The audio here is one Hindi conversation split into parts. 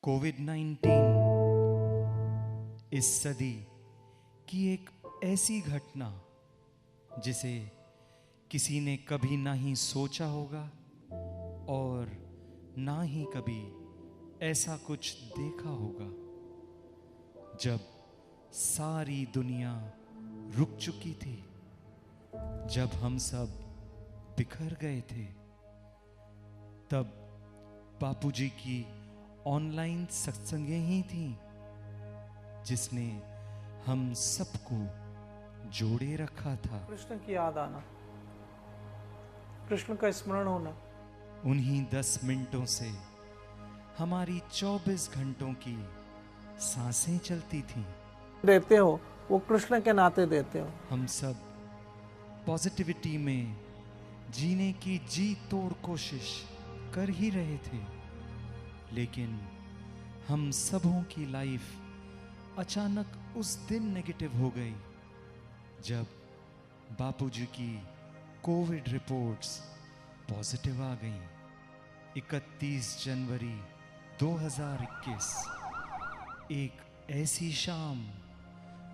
कोविड-19 इस सदी की एक ऐसी घटना जिसे किसी ने कभी ना ही सोचा होगा और ना ही कभी ऐसा कुछ देखा होगा। जब सारी दुनिया रुक चुकी थी, जब हम सब बिखर गए थे, तब बापूजी की ऑनलाइन सत्संगें ही थी जिसने हम सबको जोड़े रखा था। कृष्ण की याद आना, कृष्ण का स्मरण होना, उन्हीं 10 मिनटों से हमारी 24 घंटों की सांसें चलती थीं। देते हो वो कृष्ण के नाते देते हो। हम सब पॉजिटिविटी में जीने की जी तोड़ कोशिश कर ही रहे थे, लेकिन हम सबों की लाइफ अचानक उस दिन नेगेटिव हो गई जब बापूजी की कोविड रिपोर्ट्स पॉजिटिव आ गईं। 31 जनवरी 2021, एक ऐसी शाम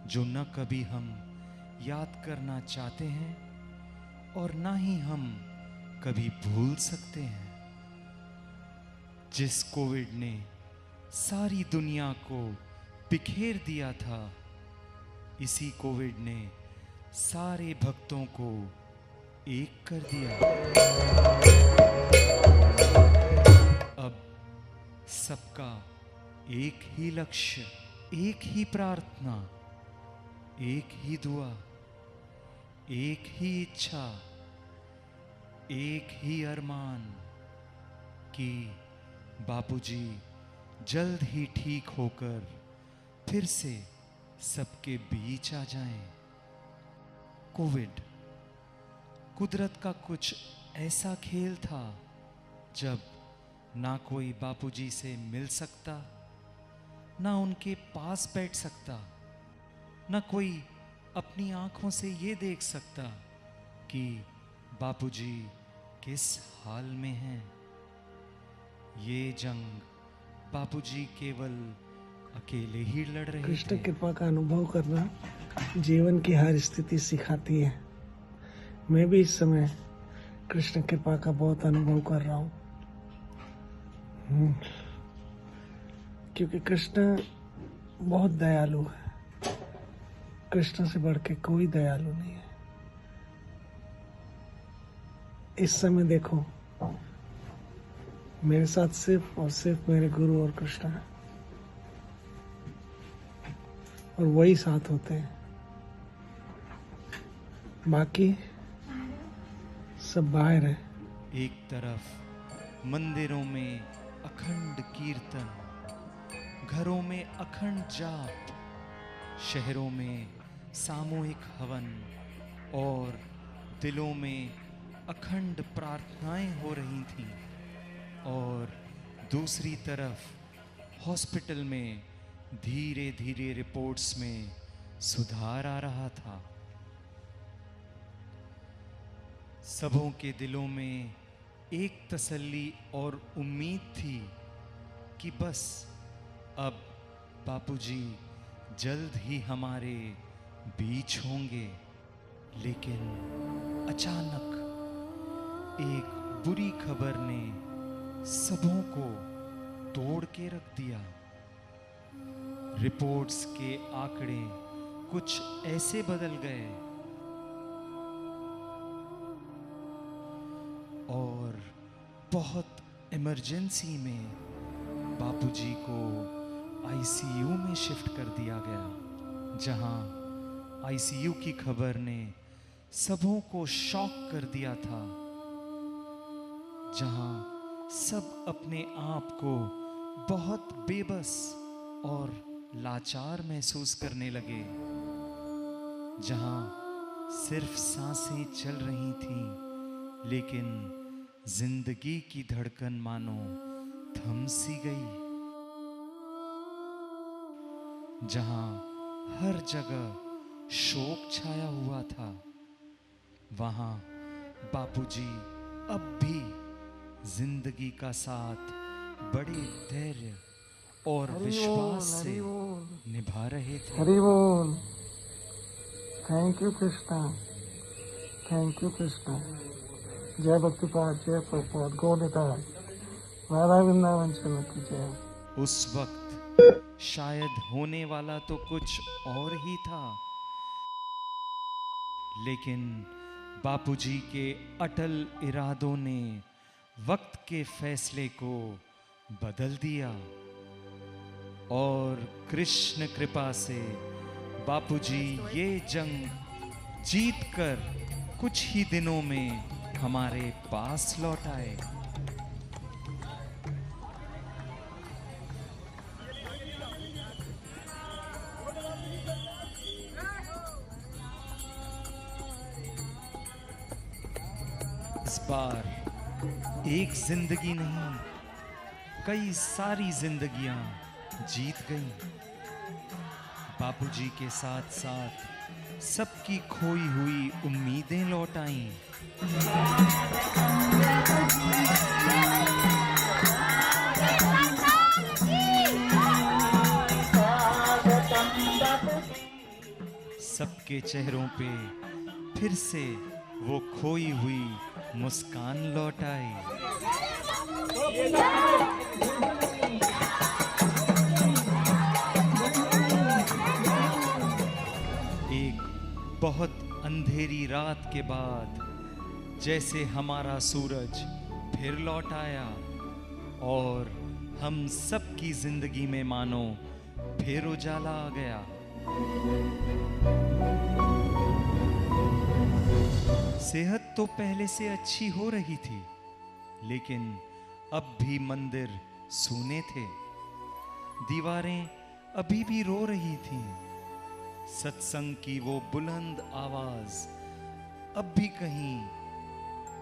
जो न कभी हम याद करना चाहते हैं और ना ही हम कभी भूल सकते हैं। जिस कोविड ने सारी दुनिया को बिखेर दिया था, इसी कोविड ने सारे भक्तों को एक कर दिया। अब सबका एक ही लक्ष्य, एक ही प्रार्थना, एक ही दुआ, एक ही इच्छा, एक ही अरमान कि बापूजी जल्द ही ठीक होकर फिर से सबके बीच आ जाएं। कोविड कुदरत का कुछ ऐसा खेल था जब ना कोई बापूजी से मिल सकता, ना उनके पास बैठ सकता, ना कोई अपनी आंखों से ये देख सकता कि बापूजी किस हाल में हैं। ये जंग बापूजी केवल अकेले ही लड़ रहे थे। कृष्ण कृपा का अनुभव करना जीवन की हर स्थिति सिखाती है। मैं भी इस समय कृष्ण कृपा का बहुत अनुभव कर रहा हूँ, क्योंकि कृष्ण बहुत दयालु है। कृष्ण से बढ़ के कोई दयालु नहीं है। इस समय देखो, मेरे साथ सिर्फ और सिर्फ मेरे गुरु और कृष्ण है, और वही साथ होते हैं। बाकी सब बाहर है। एक तरफ मंदिरों में अखंड कीर्तन, घरों में अखंड जाप, शहरों में सामूहिक हवन और दिलों में अखंड प्रार्थनाएं हो रही थीं, और दूसरी तरफ हॉस्पिटल में धीरे धीरे रिपोर्ट्स में सुधार आ रहा था। सबों के दिलों में एक तसल्ली और उम्मीद थी कि बस अब बापूजी जल्द ही हमारे बीच होंगे। लेकिन अचानक एक बुरी खबर ने सबों को तोड़ के रख दिया। रिपोर्ट्स के आंकड़े कुछ ऐसे बदल गए और बहुत इमरजेंसी में बापूजी को आईसीयू में शिफ्ट कर दिया गया, जहां आईसीयू की खबर ने सबों को शॉक कर दिया था, जहां सब अपने आप को बहुत बेबस और लाचार महसूस करने लगे, जहां सिर्फ सांसें चल रही थीं, लेकिन जिंदगी की धड़कन मानो थम सी गई, जहां हर जगह शोक छाया हुआ था, वहां बापूजी अब भी जिंदगी का साथ बड़े धैर्य और विश्वास से हरि बोल, निभा रहे थे। हरि बोल। Thank you Krishna, thank you Krishna. जय भक्तिपाद, जय प्रभुपाद, गौनिताय, राधा वृंदावन चलो की जय। उस वक्त शायद होने वाला तो कुछ और ही था, लेकिन बापूजी के अटल इरादों ने वक्त के फैसले को बदल दिया और कृष्ण कृपा से बापूजी ये जंग जीतकर कुछ ही दिनों में हमारे पास लौट आए। इस बार एक जिंदगी नहीं, कई सारी जिंदगियां जीत गईं। बापूजी के साथ साथ सबकी खोई हुई उम्मीदें लौट आईं। सबके चेहरों पे फिर से वो खोई हुई मुस्कान लौट आई। एक बहुत अंधेरी रात के बाद जैसे हमारा सूरज फिर लौट आया और हम सबकी जिंदगी में मानो फिर उजाला आ गया। सेहत तो पहले से अच्छी हो रही थी, लेकिन अब भी मंदिर सूने थे, दीवारें अभी भी रो रही थीं, सत्संग की वो बुलंद आवाज अब भी कहीं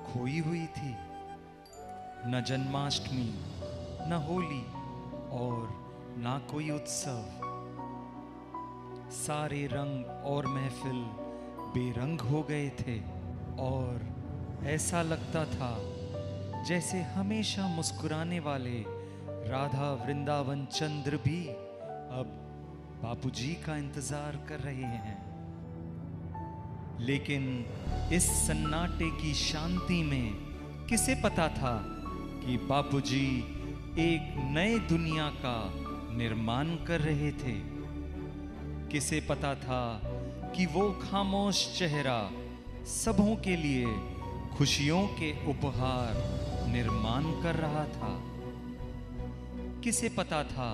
खोई हुई थी। न जन्माष्टमी, न होली और ना कोई उत्सव, सारे रंग और महफिल बेरंग हो गए थे और ऐसा लगता था जैसे हमेशा मुस्कुराने वाले राधा वृंदावन चंद्र भी अब बापूजी का इंतजार कर रहे हैं। लेकिन इस सन्नाटे की शांति में किसे पता था कि बापूजी एक नए दुनिया का निर्माण कर रहे थे। किसे पता था कि वो खामोश चेहरा सबों के लिए खुशियों के उपहार निर्माण कर रहा था। किसे पता था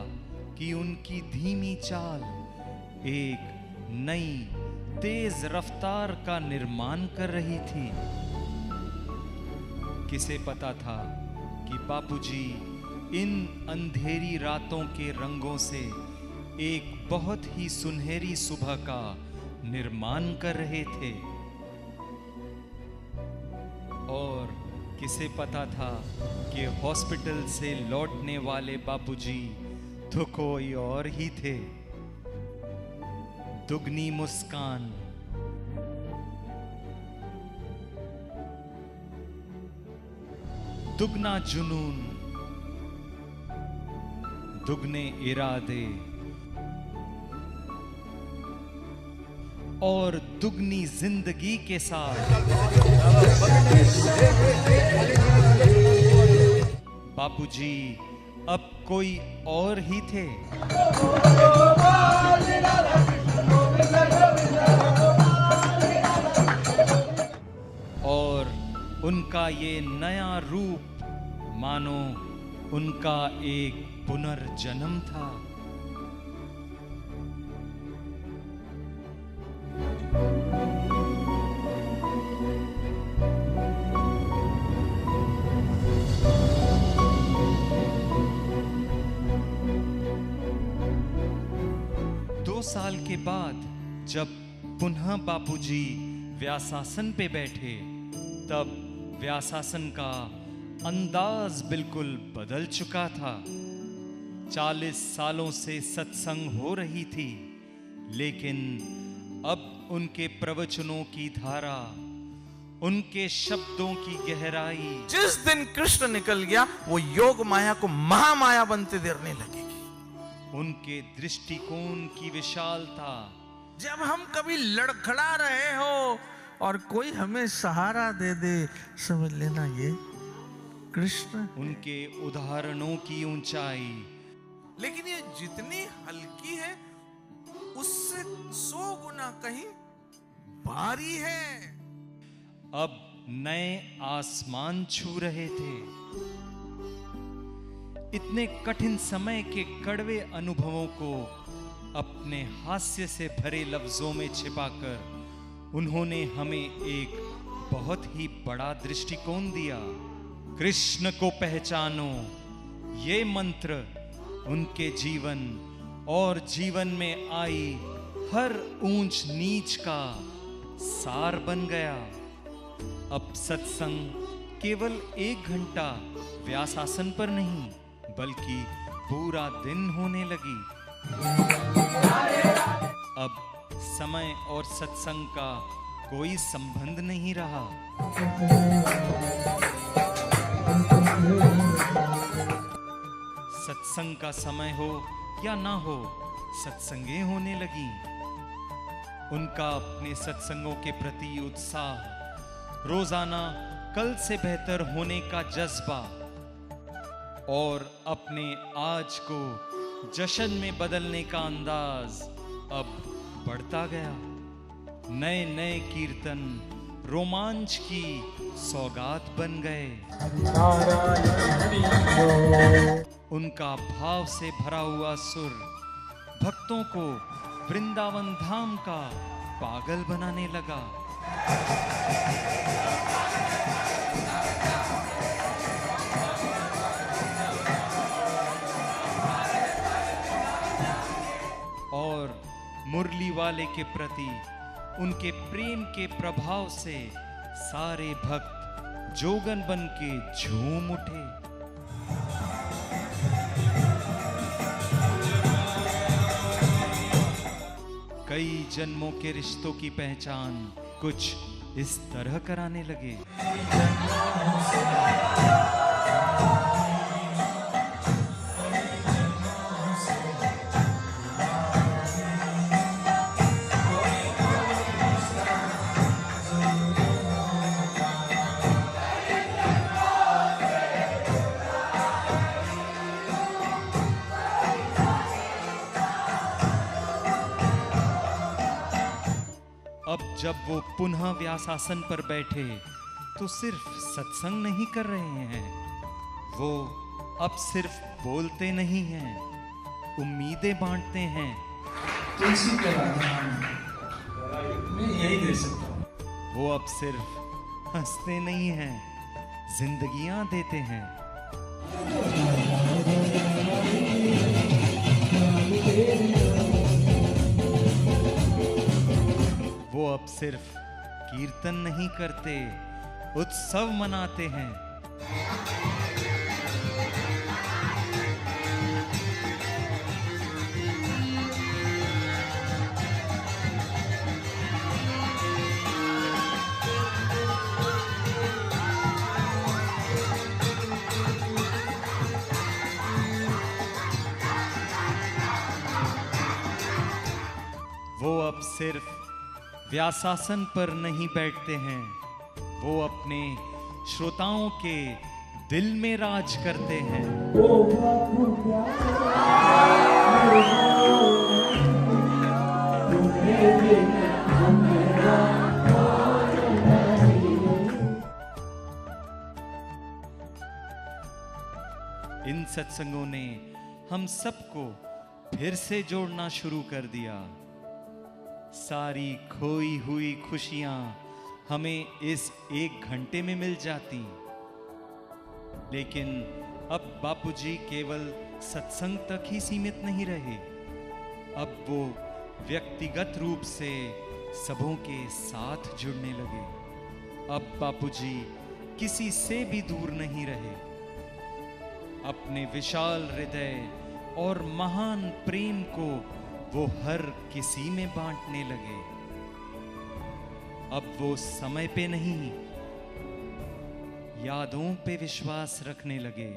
कि उनकी धीमी चाल एक नई तेज रफ्तार का निर्माण कर रही थी। किसे पता था कि बापूजी इन अंधेरी रातों के रंगों से एक बहुत ही सुनहरी सुबह का निर्माण कर रहे थे। और किसे पता था कि हॉस्पिटल से लौटने वाले बापूजी तो कोई और ही थे। दुगनी मुस्कान, दुगना जुनून, दुगने इरादे और दुगनी जिंदगी के साथ बापूजी अब कोई और ही थे। और उनका ये नया रूप मानो उनका एक पुनर्जन्म था। साल के बाद जब पुनः बापूजी व्यासासन पे बैठे, तब व्यासासन का अंदाज बिल्कुल बदल चुका था। 40 सालों से सत्संग हो रही थी, लेकिन अब उनके प्रवचनों की धारा, उनके शब्दों की गहराई, जिस दिन कृष्ण निकल गया वो योग माया को महामाया बनते देखने लगेगी। उनके दृष्टिकोण की विशालता। जब हम कभी लड़खड़ा रहे हो और कोई हमें सहारा दे दे, समझ लेना ये कृष्ण। उनके उदाहरणों की ऊंचाई। लेकिन ये जितनी हल्की है उससे 100 गुना कहीं भारी है। अब नए आसमान छू रहे थे। इतने कठिन समय के कड़वे अनुभवों को अपने हास्य से भरे लफ्जों में छिपाकर उन्होंने हमें एक बहुत ही बड़ा दृष्टिकोण दिया। कृष्ण को पहचानो, ये मंत्र उनके जीवन और जीवन में आई हर ऊंच नीच का सार बन गया। अब सत्संग केवल 1 घंटा व्यासासन पर नहीं बल्कि पूरा दिन होने लगी। अब समय और सत्संग का कोई संबंध नहीं रहा। सत्संग का समय हो या ना हो, सत्संगें होने लगी। उनका अपने सत्संगों के प्रति उत्साह, रोजाना कल से बेहतर होने का जज्बा और अपने आज को जश्न में बदलने का अंदाज अब बढ़ता गया। नए नए कीर्तन रोमांच की सौगात बन गए। उनका भाव से भरा हुआ सुर भक्तों को वृंदावन धाम का पागल बनाने लगा। और मुरली वाले के प्रति उनके प्रेम के प्रभाव से सारे भक्त जोगन बन के झूम उठे। कई जन्मों के रिश्तों की पहचान कुछ इस तरह कराने लगे। अब जब वो पुनः व्यासासन पर बैठे तो सिर्फ सत्संग नहीं कर रहे हैं, वो अब सिर्फ बोलते नहीं हैं, उम्मीदें बांटते हैं। तुलसी के राधा मैं यही दे सकता हूँ। वो अब सिर्फ हंसते नहीं हैं, जिंदगियां देते हैं। वो अब सिर्फ कीर्तन नहीं करते, उत्सव मनाते हैं। वो अब सिर्फ व्यासासन पर नहीं बैठते हैं, वो अपने श्रोताओं के दिल में राज करते हैं। इन सत्संगों ने हम सबको फिर से जोड़ना शुरू कर दिया। सारी खोई हुई खुशियां हमें इस 1 घंटे में मिल जाती। लेकिन अब बापूजी केवल सत्संग तक ही सीमित नहीं रहे, अब वो व्यक्तिगत रूप से सबों के साथ जुड़ने लगे। अब बापूजी किसी से भी दूर नहीं रहे, अपने विशाल हृदय और महान प्रेम को वो हर किसी में बांटने लगे। अब वो समय पे नहीं, यादों पे विश्वास रखने लगे।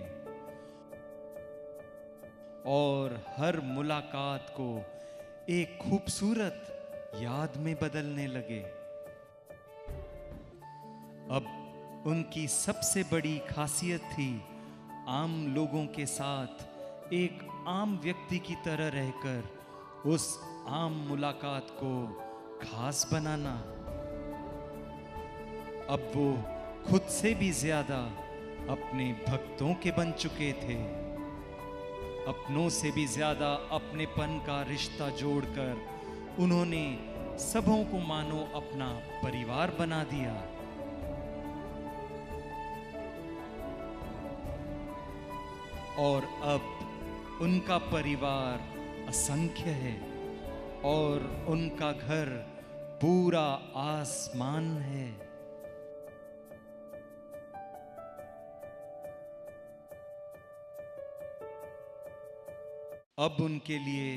और हर मुलाकात को एक खूबसूरत याद में बदलने लगे। अब उनकी सबसे बड़ी खासियत थी आम लोगों के साथ एक आम व्यक्ति की तरह रहकर उस आम मुलाकात को खास बनाना। अब वो खुद से भी ज्यादा अपने भक्तों के बन चुके थे। अपनों से भी ज्यादा अपनेपन का रिश्ता जोड़कर उन्होंने सबों को मानो अपना परिवार बना दिया। और अब उनका परिवार असंख्य है और उनका घर पूरा आसमान है। अब उनके लिए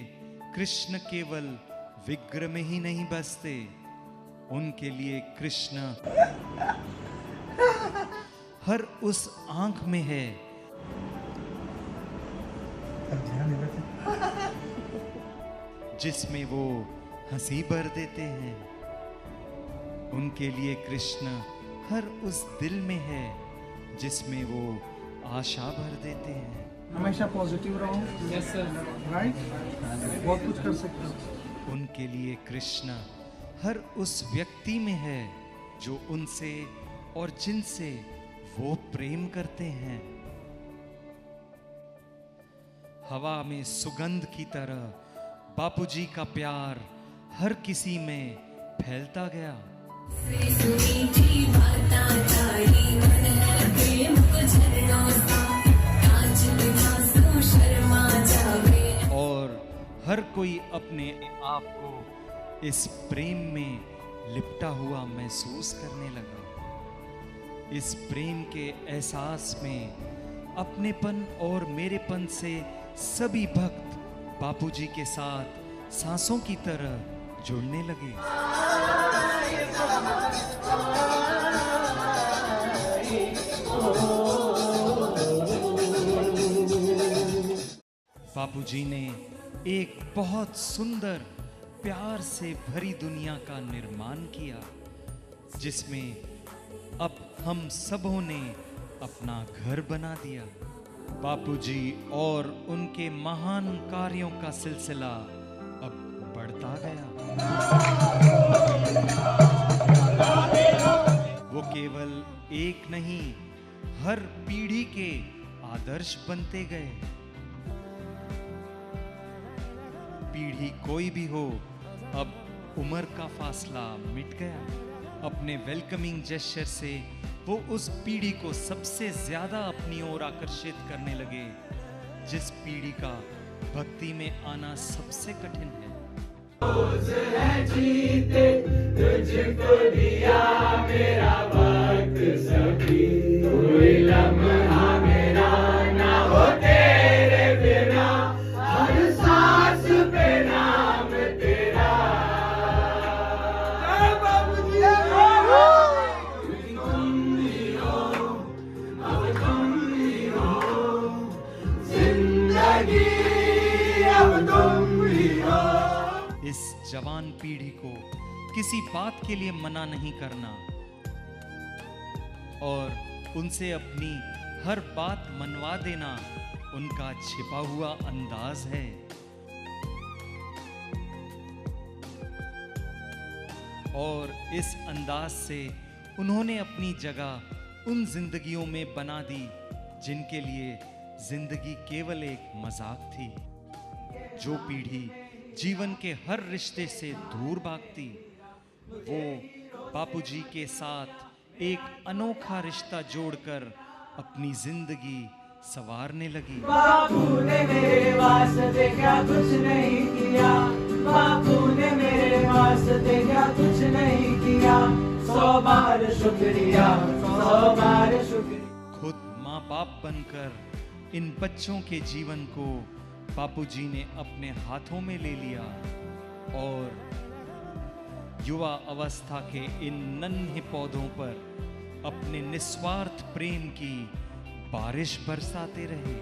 कृष्ण केवल विग्रह में ही नहीं बसते, उनके लिए कृष्ण हर उस आंख में है जिसमें वो हंसी भर देते हैं। उनके लिए कृष्ण हर उस दिल में है जिसमें वो आशा भर देते हैं। हमेशा पॉजिटिव रहो। यस सर, राइट, बहुत कुछ कर सकते हो। उनके लिए कृष्ण हर उस व्यक्ति में है जो उनसे और जिनसे वो प्रेम करते हैं। हवा में सुगंध की तरह बापूजी का प्यार हर किसी में फैलता गया। और हर कोई अपने आप को इस प्रेम में लिपटा हुआ महसूस करने लगा। इस प्रेम के एहसास में अपनेपन और मेरेपन से सभी भक्त बापूजी के साथ सांसों की तरह जुड़ने लगे। बापूजी ने एक बहुत सुंदर प्यार से भरी दुनिया का निर्माण किया जिसमें अब हम सबों ने अपना घर बना दिया। बापूजी और उनके महान कार्यों का सिलसिला अब बढ़ता गया। वो केवल एक नहीं, हर पीढ़ी के आदर्श बनते गए। पीढ़ी कोई भी हो, अब उम्र का फासला मिट गया। अपने वेलकमिंग जेस्चर से वो उस पीढ़ी को सबसे ज्यादा अपनी ओर आकर्षित करने लगे जिस पीढ़ी का भक्ति में आना सबसे कठिन है। जीते तुझको दिया मेरा वक्त सभी, कोई लम्हा मेरा ना हो तेरे बिना, हर सांस पे नाम तेरा। जिंदगी अब तुम ही हो। इस जवान पीढ़ी को किसी बात के लिए मना नहीं करना और उनसे अपनी हर बात मनवा देना उनका छिपा हुआ अंदाज है। और इस अंदाज से उन्होंने अपनी जगह उन जिंदगियों में बना दी जिनके लिए जिंदगी केवल एक मजाक थी। जो पीढ़ी जीवन के हर रिश्ते से दूर भागती, वो बापूजी के साथ एक अनोखा रिश्ता जोड़कर अपनी जिंदगी संवारने लगी। बापू ने मेरे वास्ते क्या कुछ नहीं किया, बापू ने मेरे वास्ते क्या कुछ नहीं किया, 100 बार शुक्रिया, 100 बार शुक्रिया। खुद माँ बाप बनकर इन बच्चों के जीवन को बापूजी ने अपने हाथों में ले लिया और युवा अवस्था के इन नन्हे पौधों पर अपने निस्वार्थ प्रेम की बारिश बरसाते रहे।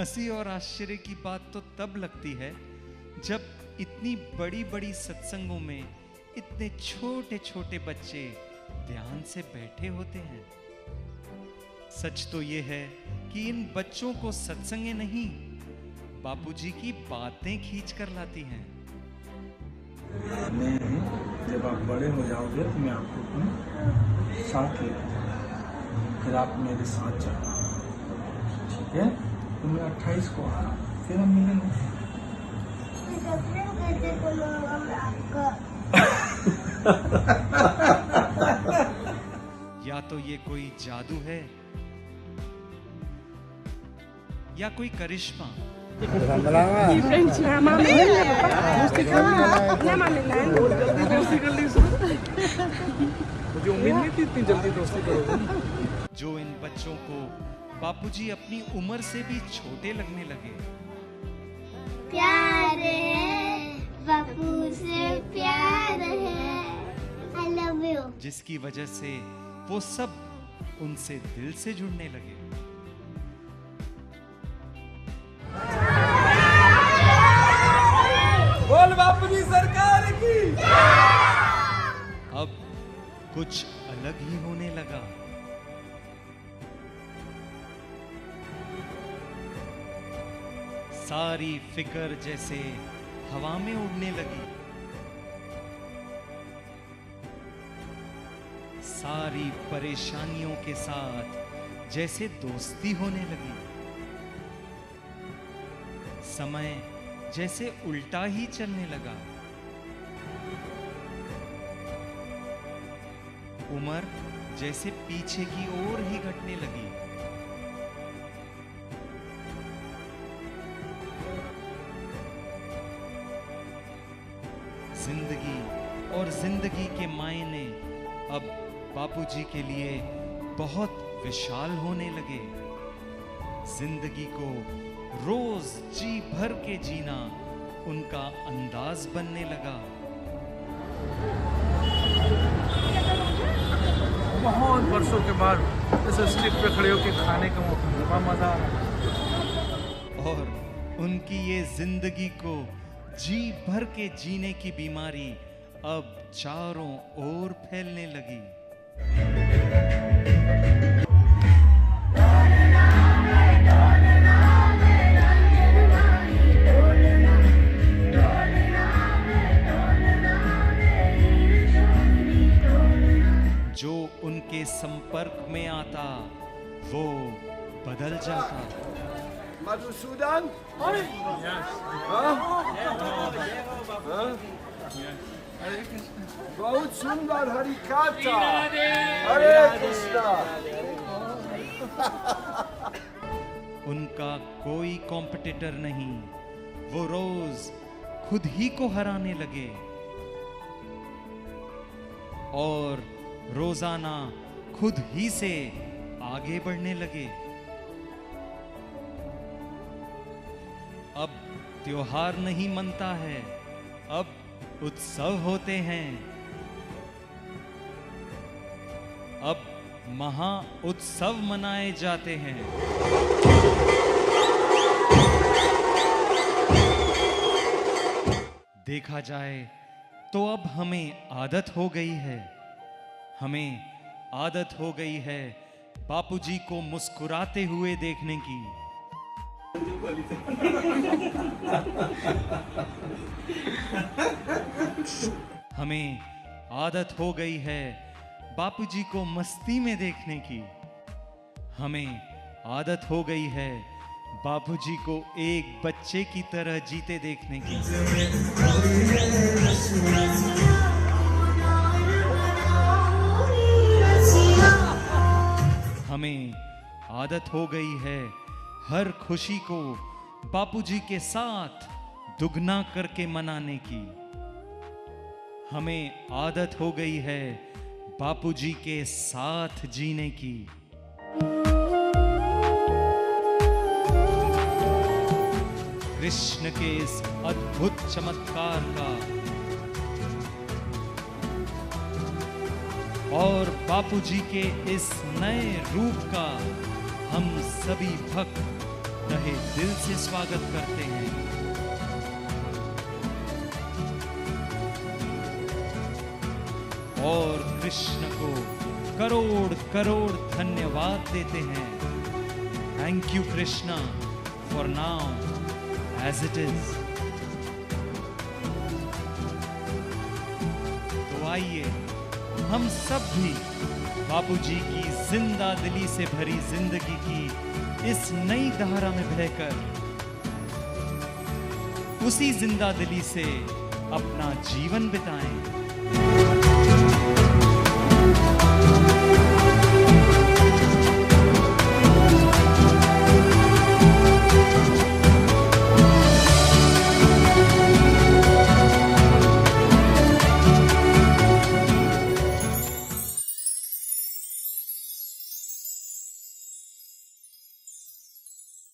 हंसी और आश्चर्य की बात तो तब लगती है जब इतनी बड़ी बड़ी सत्संगों में इतने छोटे छोटे बच्चे ध्यान से बैठे होते हैं। सच तो ये है कि इन बच्चों को सत्संगें नहीं, बापूजी की बातें खींच कर लाती हैं। मैं जब आप बड़े हो जाओगे तो मैं आपको अपने साथ ले जाऊंगा, फिर आप मेरे साथ चलना, ठीक है? तो मैं 28 को आ रहा हूँ, फिर हम मिलेंगे। या तो ये कोई जादू है या कोई करिश्मा। मुझे उम्मीद नहीं थी इतनी जल्दी दोस्ती करोगे। जो इन बच्चों को बापूजी अपनी उम्र से भी छोटे लगने लगे। प्यार है बापू से, प्यार है, आई लव यू। जिसकी वजह से वो सब उनसे दिल से जुड़ने लगे। बोल बापूजी सरकार की। अब कुछ अलग ही होने लगा। सारी फिक्र जैसे हवा में उड़ने लगी। सारी परेशानियों के साथ जैसे दोस्ती होने लगी। समय जैसे उल्टा ही चलने लगा। उम्र जैसे पीछे की ओर ही घटने लगी। जिंदगी और जिंदगी के मायने अब बापूजी के लिए बहुत विशाल होने लगे। जिंदगी को रोज जी भर के जीना उनका अंदाज बनने लगा। बहुत वर्षों के बाद ऐसे स्ट्रीट पे खड़े होकर खाने का मौका मिला, मजा आ रहा। और उनकी ये जिंदगी को जी भर के जीने की बीमारी अब चारों ओर फैलने लगी। जो उनके संपर्क में आता वो बदल जाता। मधुसूदन, बहुत सुंदर हरिकथा। हरे कृष्णा। उनका कोई कॉम्पिटिटर नहीं, वो रोज खुद ही को हराने लगे और रोजाना खुद ही से आगे बढ़ने लगे। अब त्योहार नहीं मनता है, अब उत्सव होते हैं। अब महा उत्सव मनाए जाते हैं। देखा जाए तो अब हमें आदत हो गई है, हमें आदत हो गई है बापूजी को मुस्कुराते हुए देखने की। हमें आदत हो गई है बापूजी को मस्ती में देखने की। हमें आदत हो गई है बापूजी को एक बच्चे की तरह जीते देखने की। हमें आदत हो गई है हर खुशी को बापूजी के साथ दुगना करके मनाने की। हमें आदत हो गई है बापूजी के साथ जीने की। कृष्ण के इस अद्भुत चमत्कार का और बापूजी के इस नए रूप का हम सभी भक्त तहे दिल से स्वागत करते हैं। और कृष्ण को करोड़ करोड़ धन्यवाद देते हैं। Thank you Krishna for now as it is. तो आइए हम सब भी बापूजी की जिंदा दिली से भरी जिंदगी की इस नई धारा में बहकर उसी जिंदा दिली से अपना जीवन बिताएं।